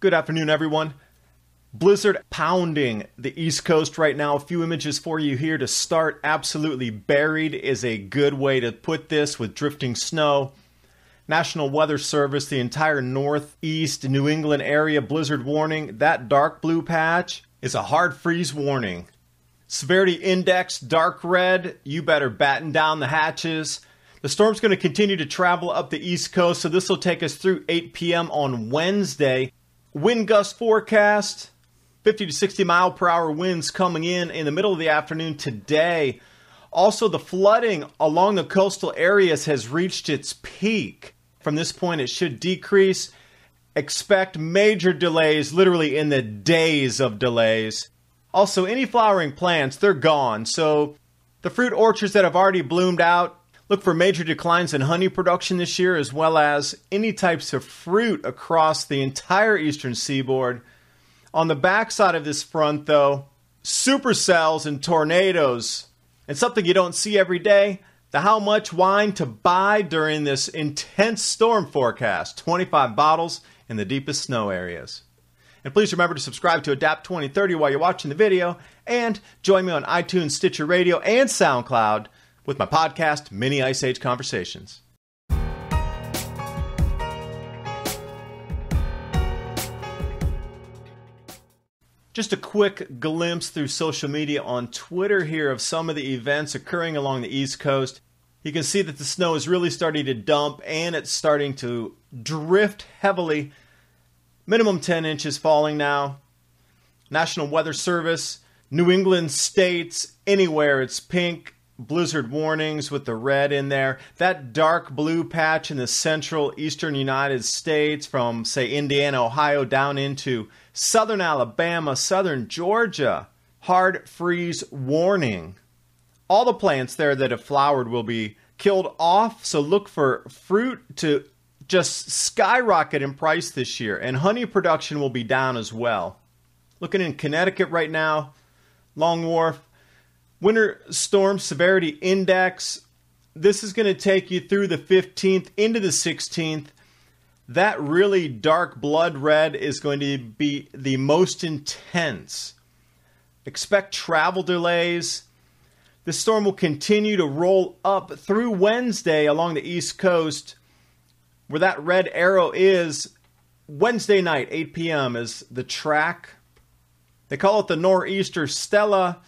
Good afternoon, everyone. Blizzard pounding the East Coast right now. A few images for you here to start. Absolutely buried is a good way to put this, with drifting snow. National Weather Service, the entire Northeast New England area blizzard warning. That dark blue patch is a hard freeze warning. Severity index, dark red. You better batten down the hatches. The storm's going to continue to travel up the East Coast, so this will take us through 8 p.m. on Wednesday. Wind gust forecast, 50 to 60 mile per hour winds coming in the middle of the afternoon today. Also, the flooding along the coastal areas has reached its peak. From this point, it should decrease. Expect major delays, literally in the days of delays. Also, any flowering plants, they're gone. So the fruit orchards that have already bloomed out, look for major declines in honey production this year, as well as any types of fruit across the entire eastern seaboard. On the backside of this front, though, supercells and tornadoes. And something you don't see every day, the how much wine to buy during this intense storm forecast. 25 bottles in the deepest snow areas. And please remember to subscribe to Adapt 2030 while you're watching the video. And join me on iTunes, Stitcher Radio, and SoundCloud with my podcast, Mini Ice Age Conversations. Just a quick glimpse through social media on Twitter here of some of the events occurring along the East Coast. You can see that the snow is really starting to dump and it's starting to drift heavily. Minimum 10 inches falling now. National Weather Service, New England states, anywhere it's pink. Blizzard warnings with the red in there. That dark blue patch in the central eastern United States from, say, Indiana, Ohio, down into southern Alabama, southern Georgia. Hard freeze warning. All the plants there that have flowered will be killed off, so look for fruit to just skyrocket in price this year, and honey production will be down as well. Looking in Connecticut right now, Long Wharf, Winter Storm Severity Index. This is going to take you through the 15th into the 16th. That really dark blood red is going to be the most intense. Expect travel delays. The storm will continue to roll up through Wednesday along the East Coast. Where that red arrow is, Wednesday night, 8 p.m. is the track. They call it the Nor'easter Stella.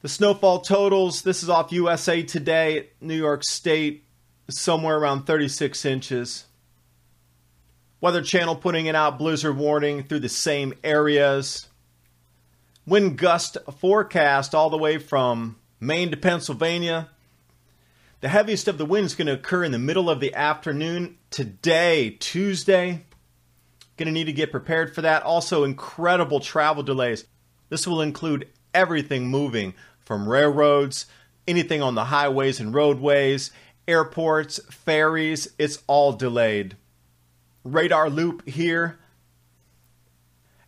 The snowfall totals, this is off USA Today, New York State, somewhere around 36 inches. Weather Channel putting it out, blizzard warning through the same areas. Wind gust forecast all the way from Maine to Pennsylvania. The heaviest of the wind is going to occur in the middle of the afternoon today, Tuesday. Going to need to get prepared for that. Also, incredible travel delays. This will include everything moving from railroads, anything on the highways and roadways, airports, ferries, it's all delayed. Radar loop here.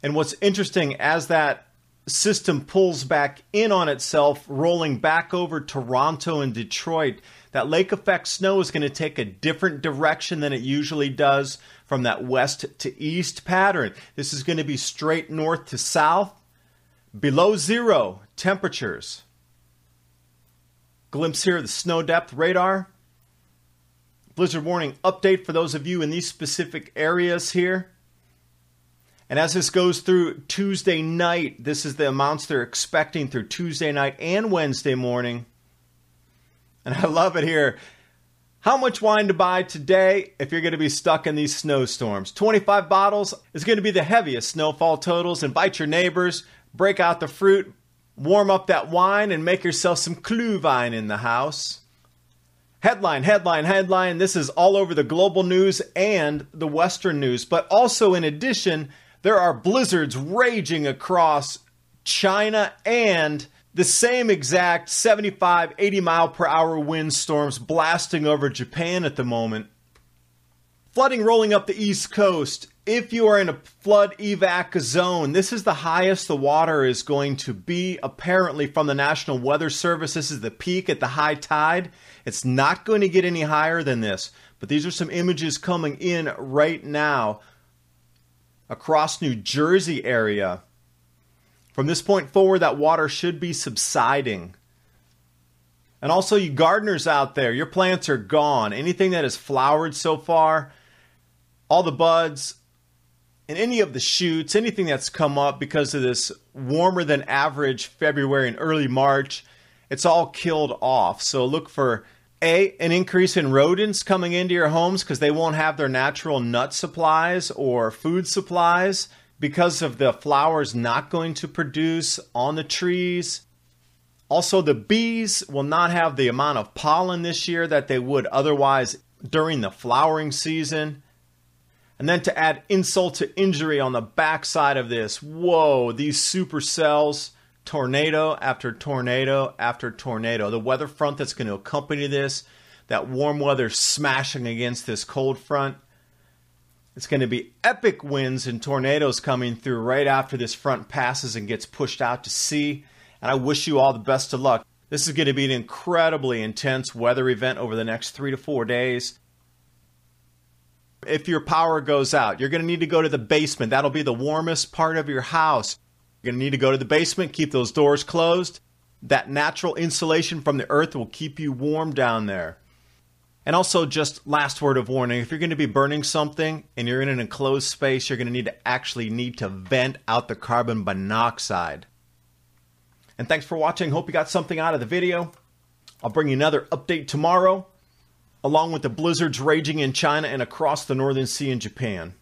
And what's interesting, as that system pulls back in on itself, rolling back over Toronto and Detroit, that lake effect snow is going to take a different direction than it usually does from that west to east pattern. This is going to be straight north to south. Below zero temperatures. Glimpse here of the snow depth radar. Blizzard warning update for those of you in these specific areas here. And as this goes through Tuesday night, this is the amounts they're expecting through Tuesday night and Wednesday morning. And I love it here. How much wine to buy today if you're going to be stuck in these snowstorms? 25 bottles is going to be the heaviest snowfall totals. Invite your neighbors. Break out the fruit, warm up that wine, and make yourself some Glühwein in the house. Headline, headline, headline. This is all over the global news and the Western news. But also, in addition, there are blizzards raging across China and the same exact 75, 80 mile per hour windstorms blasting over Japan at the moment. Flooding rolling up the East Coast. If you are in a flood evac zone, this is the highest the water is going to be, apparently, from the National Weather Service. This is the peak at the high tide. It's not going to get any higher than this. But these are some images coming in right now. across New Jersey area. From this point forward, that water should be subsiding. And also, you gardeners out there, your plants are gone. Anything that has flowered so far, all the buds, and any of the shoots, anything that's come up because of this warmer than average February and early March, it's all killed off. So look for an increase in rodents coming into your homes because they won't have their natural nut supplies or food supplies because of the flowers not going to produce on the trees. Also, the bees will not have the amount of pollen this year that they would otherwise during the flowering season. And then to add insult to injury on the backside of this, whoa, these supercells, tornado after tornado after tornado. The weather front that's going to accompany this, that warm weather smashing against this cold front. It's going to be epic winds and tornadoes coming through right after this front passes and gets pushed out to sea. And I wish you all the best of luck. This is going to be an incredibly intense weather event over the next 3 to 4 days. If your power goes out, you're going to need to go to the basement. That'll be the warmest part of your house. You're going to need to go to the basement, keep those doors closed. That natural insulation from the earth will keep you warm down there. And also, just last word of warning, if you're going to be burning something and you're in an enclosed space, you're going to need to vent out the carbon monoxide. And thanks for watching. Hope you got something out of the video. I'll bring you another update tomorrow, along with the blizzards raging in China and across the Northern Sea in Japan.